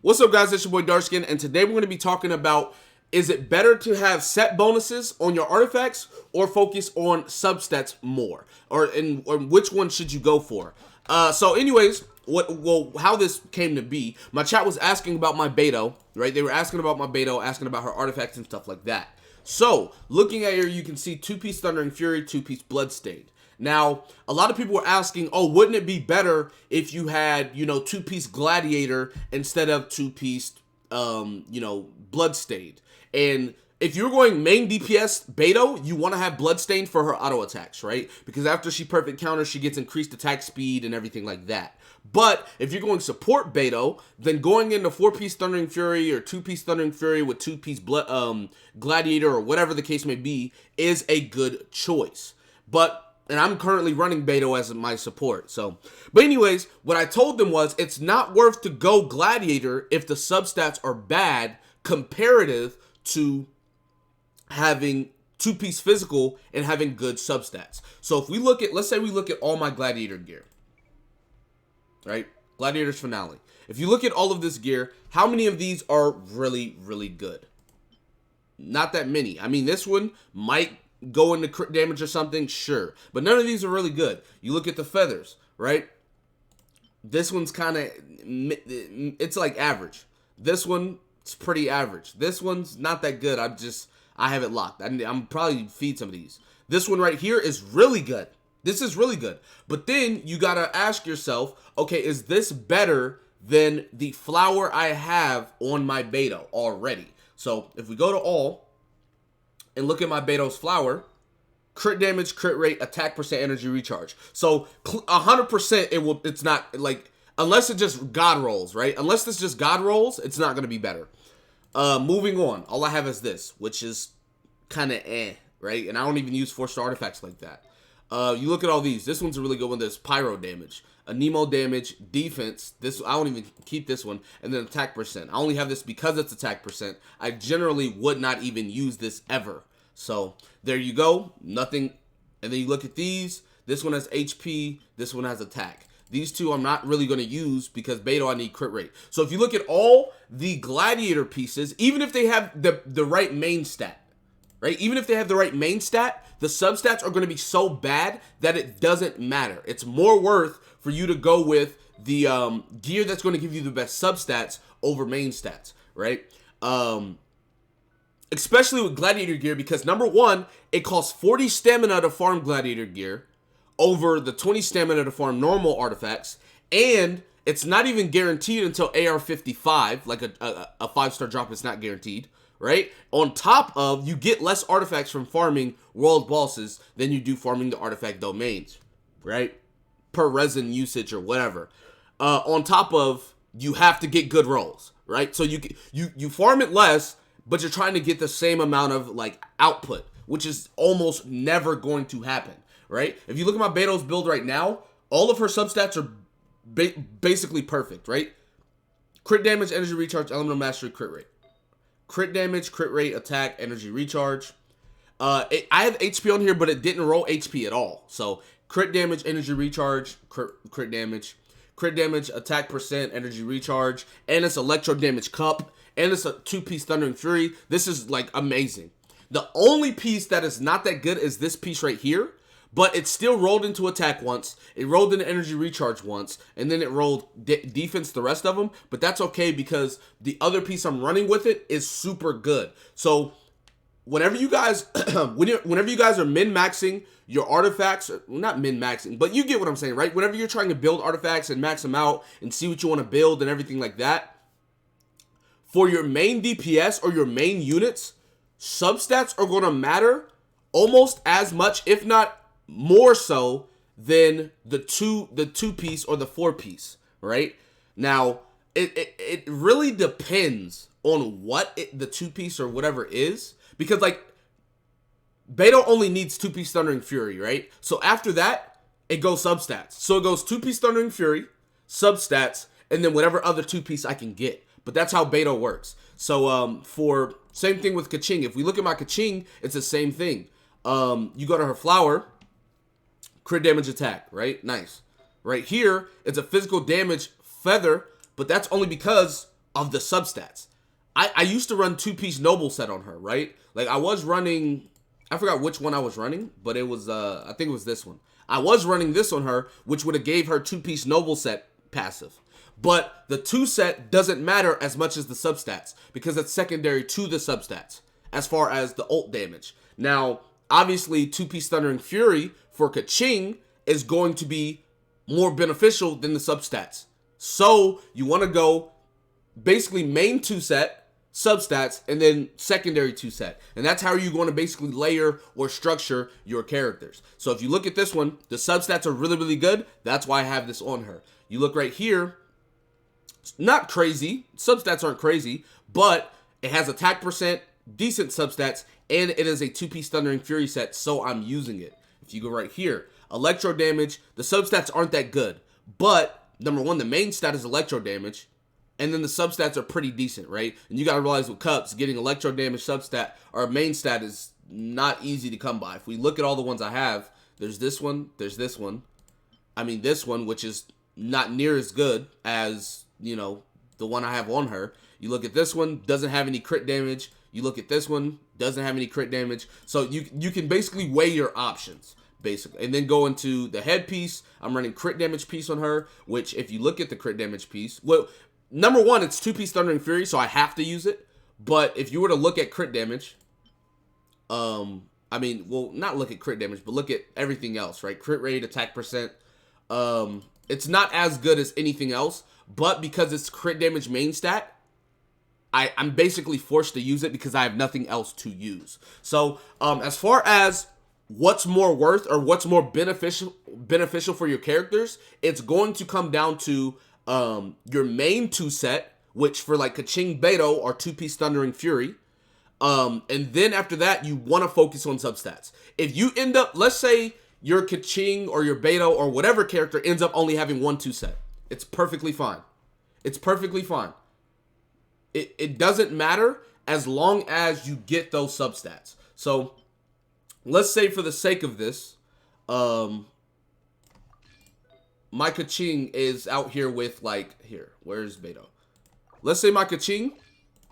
What's up, guys? It's your boy Darkskin, and today we're going to be talking about, is it better to have set bonuses on your artifacts or focus on substats more? Or which one should you go for? So anyways, how this came to be, my chat was asking about my Beto, right? They were asking about my Beto, asking about her artifacts and stuff like that. So, looking at here, you can see 2-piece Thundering Fury, 2-piece Bloodstained. Now, a lot of people were asking, oh, wouldn't it be better if you had, 2-piece Gladiator instead of 2-piece, Bloodstained? And if you're going main DPS Beto, you want to have Bloodstained for her auto attacks, right? Because after she perfect counters, she gets increased attack speed and everything like that. But if you're going support Beto, then going into 4-piece Thundering Fury or 2-piece Thundering Fury with 2-piece Gladiator or whatever the case may be is a good choice. And I'm currently running Beto as my support. But anyways, what I told them was it's not worth to go Gladiator if the substats are bad comparative to having 2-piece physical and having good substats. So if we look at, let's say we look at all my Gladiator gear, right? Gladiator's Finale. If you look at all of this gear, how many of these are really, really good? Not that many. I mean, this one might go into crit damage or something, sure. But none of these are really good. You look at the feathers, right? This one's kind of, it's like average. This one, it's pretty average. This one's not that good. I have it locked. I'm probably feed some of these. This one right here is really good. This is really good. But then you got to ask yourself, okay, is this better than the flower I have on my Beto already? So if we go to all and look at my Beto's flower, crit damage, crit rate, attack percent, energy recharge. So 100% it's not like, unless it just God rolls, right? Unless this just God rolls, it's not going to be better. Moving on, all I have is this, which is kind of right? And I don't even use 4-star artifacts like that. You look at all these. This one's a really good one. There's pyro damage, Anemo damage, defense. This I don't even keep this one, and then attack percent. I only have this because it's attack percent. I generally would not even use this ever. So there you go. Nothing. And then you look at these. This one has HP. This one has attack. These two I'm not really going to use because Beto I need crit rate. So if you look at all the Gladiator pieces, even if they have the right main stat, right? Even if they have the right main stat, the substats are going to be so bad that it doesn't matter. It's more worth for you to go with the gear that's going to give you the best substats over main stats, right? Especially with Gladiator gear, because number one, it costs 40 stamina to farm Gladiator gear over the 20 stamina to farm normal artifacts, and it's not even guaranteed until AR 55, like a 5-star drop is not guaranteed, right? On top of, you get less artifacts from farming world bosses than you do farming the artifact domains, right? Per resin usage or whatever. On top of, you have to get good rolls, right? So you farm it less, but you're trying to get the same amount of like output, which is almost never going to happen, right? If you look at my Beto's build right now, all of her substats are basically perfect, right? Crit damage, energy recharge, elemental mastery, crit rate. Crit damage, crit rate, attack, energy recharge. I have HP on here, but it didn't roll HP at all. So crit damage, energy recharge, crit damage, attack percent, energy recharge, and it's electro damage cup, and it's a 2-piece Thundering Fury. This is like amazing. The only piece that is not that good is this piece right here, but it still rolled into attack once, it rolled into energy recharge once, and then it rolled defense the rest of them, but that's okay because the other piece I'm running with it is super good. So whenever you guys whenever you guys are min-maxing your artifacts, well, not min-maxing, but you get what I'm saying, right? Whenever you're trying to build artifacts and max them out and see what you want to build and everything like that, for your main DPS or your main units, substats are going to matter almost as much, if not more so, than the 2-piece or the 4-piece, right? Now, it really depends on what the 2-piece or whatever is, because like Beto only needs 2-piece Thundering Fury, right? So after that, it goes substats. So it goes 2-piece Thundering Fury, substats, and then whatever other 2-piece I can get. But that's how Beto works. So for same thing with Keqing. If we look at my Keqing, it's the same thing. You go to her flower, crit damage attack, right? Nice. Right here, it's a physical damage feather, but that's only because of the substats. I used to run 2-piece noble set on her, right? Like I was running, I forgot which one I was running, but it was I think it was this one. I was running this on her, which would have gave her 2-piece noble set passive. But the 2 set doesn't matter as much as the substats because it's secondary to the substats as far as the ult damage. Now, obviously 2-piece Thundering Fury for Keqing is going to be more beneficial than the substats. So you want to go basically main 2 set, substats, and then secondary 2 set. And that's how you're going to basically layer or structure your characters. So if you look at this one, the substats are really, really good. That's why I have this on her. You look right here, not crazy. Substats aren't crazy, but it has attack percent, decent substats, and it is a 2-piece Thundering Fury set, so I'm using it. If you go right here, electro damage, the substats aren't that good, but number one, the main stat is electro damage, and then the substats are pretty decent, right? And you gotta realize with cups, getting electro damage substat or main stat is not easy to come by. If we look at all the ones I have, there's this one, there's this one. I mean, this one, which is not near as good as, you know, the one I have on her. You look at this one, doesn't have any crit damage. You look at this one, doesn't have any crit damage. So you can basically weigh your options, basically. And then go into the headpiece. I'm running crit damage piece on her, which if you look at the crit damage piece, well, number one, it's 2-piece Thundering Fury, so I have to use it. But if you were to look at crit damage, I mean, well, not look at crit damage, but look at everything else, right? Crit rate, attack percent. It's not as good as anything else, but because it's crit damage main stat, I'm basically forced to use it because I have nothing else to use. So, as far as what's more worth or what's more beneficial for your characters, it's going to come down to your main 2 set, which for like Keqing, Beto are 2-piece Thundering Fury. And then after that, you want to focus on substats. If you end up, let's say your Keqing or your Beto or whatever character ends up only having 1-2 set, it's perfectly fine. It's perfectly fine. It doesn't matter as long as you get those substats. So let's say for the sake of this, my Keqing is out here with like, here, where's Beto? Let's say my Keqing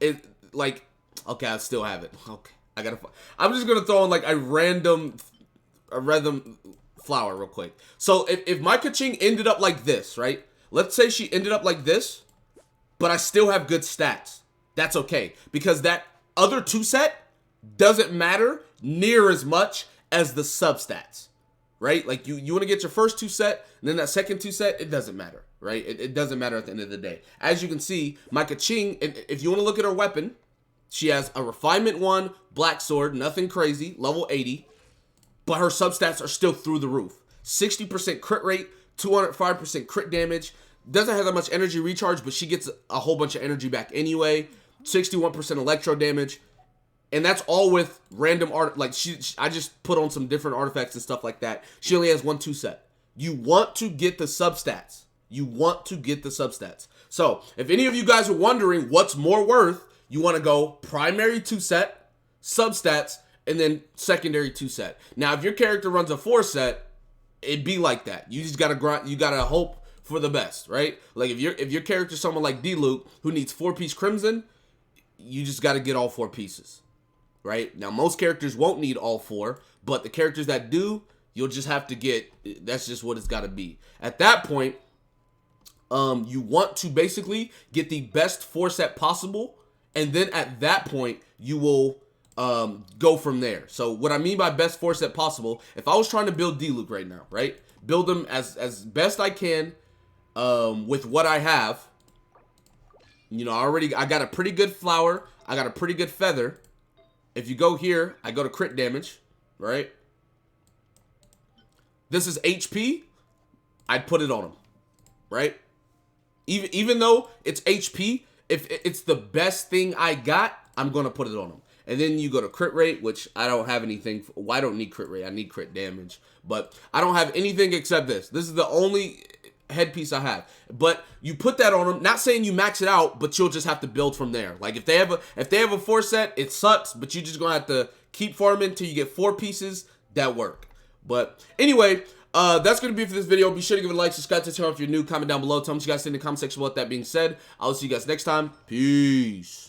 is like, okay, I still have it. Okay, I'm just gonna throw in like a random flower real quick. So if my Keqing ended up like this, right? Let's say she ended up like this, but I still have good stats. That's okay, because that other 2 set doesn't matter near as much as the substats, right? Like you want to get your first 2 set, and then that second 2 set, it doesn't matter, right? It doesn't matter at the end of the day. As you can see, my Keqing, if you want to look at her weapon, she has a refinement 1, black sword, nothing crazy, level 80, but her substats are still through the roof. 60% crit rate, 205% crit damage. Doesn't have that much energy recharge, but she gets a whole bunch of energy back anyway. 61% electro damage. And that's all with random art. Like I just put on some different artifacts and stuff like that. She only has 1-2 set. You want to get the substats. You want to get the substats. So if any of you guys are wondering what's more worth, you want to go primary 2 set, substats, and then secondary 2 set. Now, if your character runs a 4 set, it'd be like that. You just gotta grind. You gotta hope for the best, right? Like if your character's someone like D-Luke who needs 4-piece Crimson, you just got to get all 4 pieces, right? Now most characters won't need all 4, but the characters that do, you'll just have to get. That's just what it's got to be. At that point, you want to basically get the best 4 set possible, and then at that point you will go from there. So what I mean by best 4 set possible, if I was trying to build D-Luke right now, right? Build him as best I can. With what I have, you know, I got a pretty good flower. I got a pretty good feather. If you go here, I go to crit damage, right? This is HP. I'd put it on him, right? Even though it's HP, if it's the best thing I got, I'm going to put it on him. And then you go to crit rate, which I don't have anything. Well, I don't need crit rate. I need crit damage. But I don't have anything except this. This is the only headpiece I have, but you put that on them. Not saying you max it out, but you'll just have to build from there. Like if they have a 4 set, it sucks, but you just gonna have to keep farming until you get 4 pieces that work. But anyway, That's going to be it for this video. Be sure to give it a like, subscribe to the channel if you're new, comment down below. Tell me what you guys think in the comment section. With that being said, I'll see you guys next time. Peace.